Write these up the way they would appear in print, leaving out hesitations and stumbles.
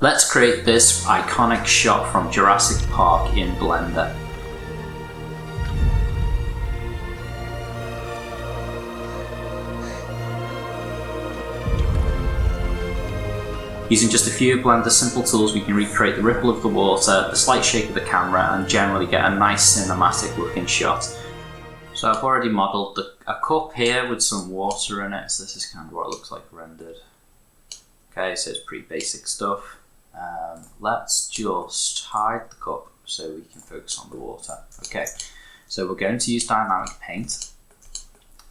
Let's create this iconic shot from Jurassic Park in Blender. Using just a few of Blender's simple tools, we can recreate the ripple of the water, the slight shake of the camera, and generally get a nice cinematic looking shot. So I've already modelled a cup here with some water in it, so this is kind of what it looks like rendered. Okay, so it's pretty basic stuff. Let's just hide the cup so we can focus on the water. Okay, so we're going to use dynamic paint.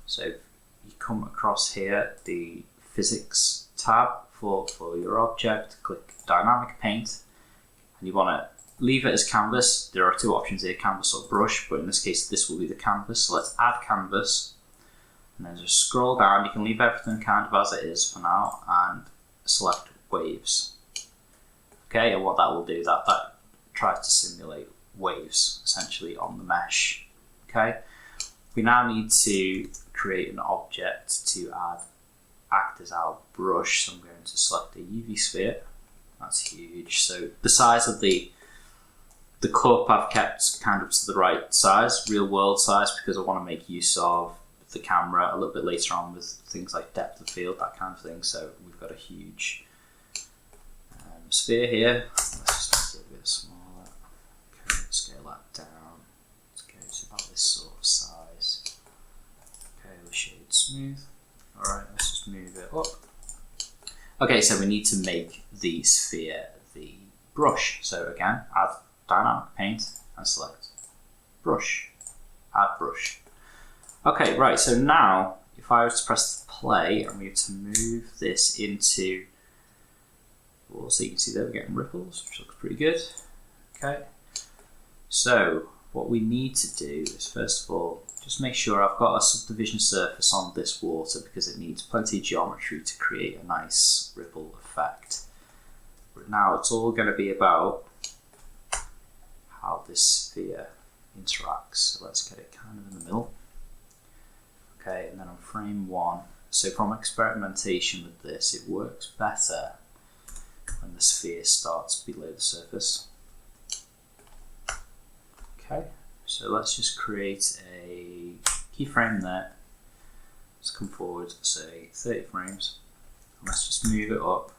So you come across here, the physics tab for your object, click dynamic paint, and you want to leave it as canvas. There are two options here, canvas or brush, but in this case this will be the canvas. So let's add canvas, and then just scroll down. You can leave everything kind of as it is for now, and select waves. Okay, and what that will do, that tries to simulate waves essentially on the mesh. Okay, we now need to create an object to act as our brush, so I'm going to select a UV sphere. That's huge. So the size of the cup I've kept kind of to the right size, real world size, because I want to make use of the camera a little bit later on with things like depth of field, that kind of thing. So we've got a huge sphere here. Let's just make it a bit smaller. Okay, scale that down. Let's go to about this sort of size. Okay, we'll shade smooth. Alright, let's just move it up. Okay, so we need to make the sphere the brush. So again, add dynamic paint and select brush. Add brush. Okay, right, so now if I was to press play, I'm going to move this into, well, so you can see there we're getting ripples, which looks pretty good. Okay, so what we need to do is first of all just make sure I've got a subdivision surface on this water because it needs plenty of geometry to create a nice ripple effect. But now it's all going to be about how this sphere interacts. So let's get it kind of in the middle. Okay, and then on frame 1, so from experimentation with this, it works better when the sphere starts below the surface. Okay, so let's just create a keyframe there. Let's come forward, say 30 frames. And let's just move it up.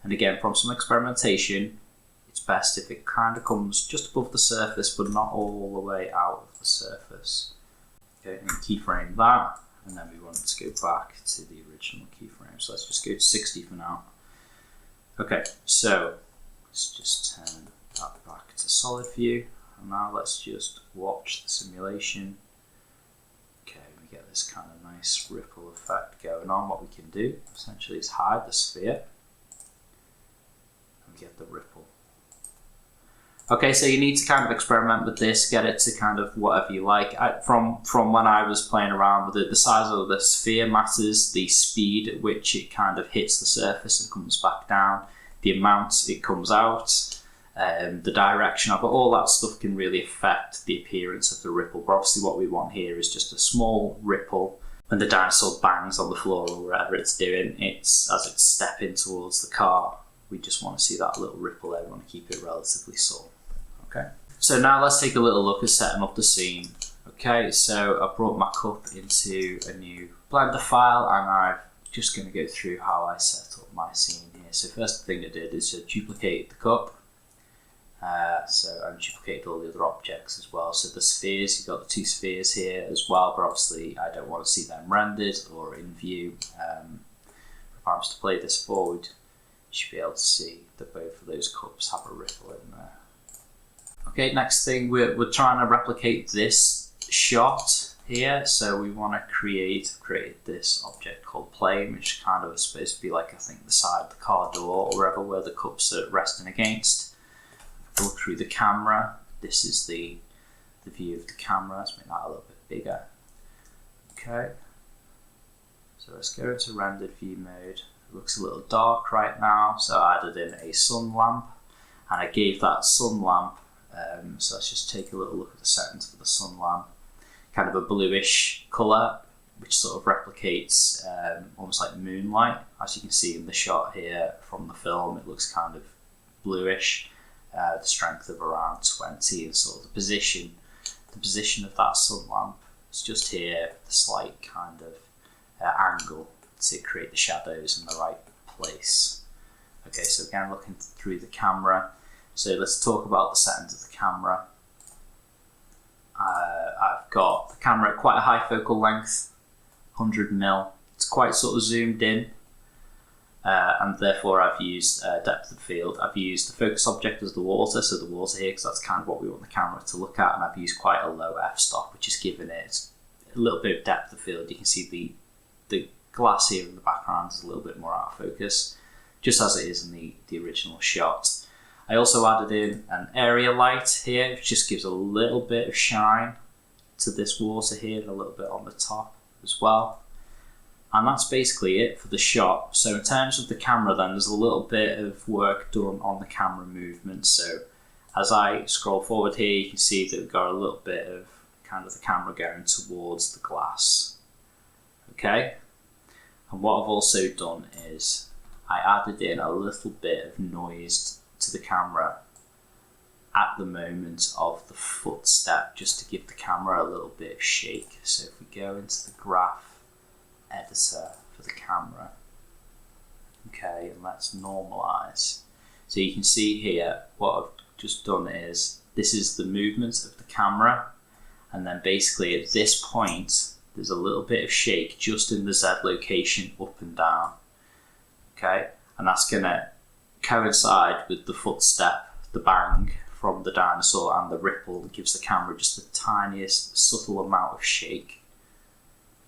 And again, from some experimentation, it's best if it kind of comes just above the surface, but not all the way out of the surface. Okay, and keyframe that, and then we want to go back to the original keyframe. So let's just go to 60 for now. Okay, so let's just turn that back to solid view. And now let's just watch the simulation. Okay, we get this kind of nice ripple effect going on. What we can do essentially is hide the sphere and we get the ripple. Okay, so you need to kind of experiment with this, get it to kind of whatever you like. From when I was playing around with it, the size of the sphere matters, the speed at which it kind of hits the surface and comes back down, the amount it comes out, the direction of it, all that stuff can really affect the appearance of the ripple. But obviously what we want here is just a small ripple. When the dinosaur bangs on the floor or whatever it's doing, as it's stepping towards the car, we just want to see that little ripple there. We want to keep it relatively subtle. Okay, so now let's take a little look at setting up the scene. Okay, so I brought my cup into a new Blender file and I'm just going to go through how I set up my scene here. So first thing I did is to duplicate the cup. So I duplicated all the other objects as well. So the spheres, you've got the two spheres here as well, but obviously I don't want to see them rendered or in view. If I was to play this forward, you should be able to see that both of those cups have a ripple in there. Okay, next thing, we're trying to replicate this shot here. So we want to create this object called plane, which kind of is supposed to be like, I think, the side of the car door or wherever where the cups are resting against. Look through the camera. This is the view of the camera. Let's make that a little bit bigger. Okay. So let's go into rendered view mode. It looks a little dark right now, so I added in a sun lamp, and I gave that sun lamp. So let's just take a little look at the settings for the sun lamp. Kind of a bluish colour, which sort of replicates almost like moonlight. As you can see in the shot here from the film, it looks kind of bluish, the strength of around 20, and sort of the position of that sun lamp is just here, the slight kind of angle to create the shadows in the right place. Okay, so again, looking through the camera, so let's talk about the settings of the camera. I've got the camera at quite a high focal length, 100mm. It's quite sort of zoomed in, and therefore I've used depth of field. I've used the focus object as the water, so the water here, because that's kind of what we want the camera to look at, and I've used quite a low f-stop, which is giving it a little bit of depth of field. You can see the glass here in the background is a little bit more out of focus, just as it is in the original shot. I also added in an area light here, which just gives a little bit of shine to this water here, and a little bit on the top as well. And that's basically it for the shot. So in terms of the camera then, there's a little bit of work done on the camera movement. So as I scroll forward here, you can see that we've got a little bit of kind of the camera going towards the glass. Okay, and what I've also done is I added in a little bit of noise to the camera at the moment of the footstep, just to give the camera a little bit of shake. So if we go into the graph editor for the camera, okay, and let's normalize. So you can see here what I've just done is, this is the movement of the camera, and then basically at this point there's a little bit of shake just in the Z location, up and down. Okay, and that's going to coincide with the footstep, the bang from the dinosaur, and the ripple that gives the camera just the tiniest subtle amount of shake.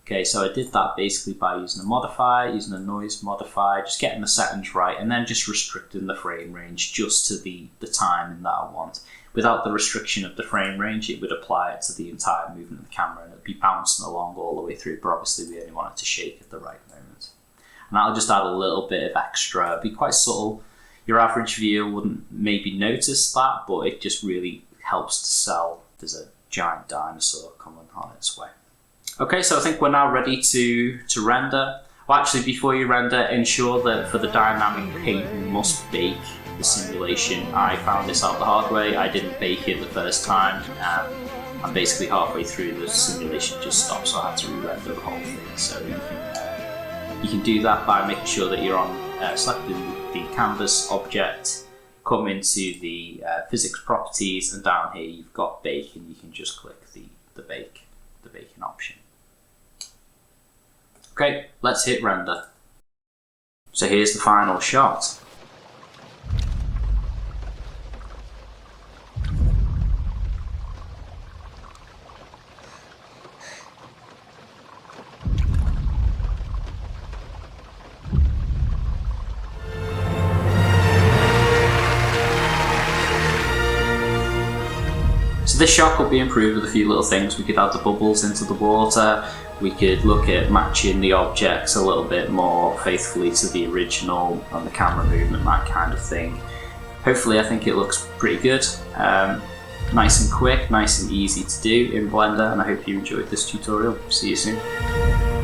Okay, so I did that basically by using a modifier, using a noise modifier, just getting the settings right, and then just restricting the frame range just to the timing that I want. Without the restriction of the frame range, it would apply it to the entire movement of the camera, and it would be bouncing along all the way through, but obviously we only want it to shake at the right moment. And that'll just add a little bit of extra, it'd be quite subtle. Your average viewer wouldn't maybe notice that, but it just really helps to sell there's a giant dinosaur coming on its way. Okay, so I think we're now ready to render. Well, actually, before you render, ensure that for the dynamic paint you must bake the simulation. I found this out the hard way. I didn't bake it the first time, and basically halfway through the simulation just stopped, so I had to re-render the whole thing. So you can do that by making sure that you're on selecting the canvas object, come into the physics properties, and down here you've got bake, and you can just click the baking option. Okay, let's hit render. So here's the final shot. So this shot could be improved with a few little things. We could add the bubbles into the water. We could look at matching the objects a little bit more faithfully to the original and the camera movement, that kind of thing. Hopefully I think it looks pretty good. Nice and quick, nice and easy to do in Blender, and I hope you enjoyed this tutorial. See you soon.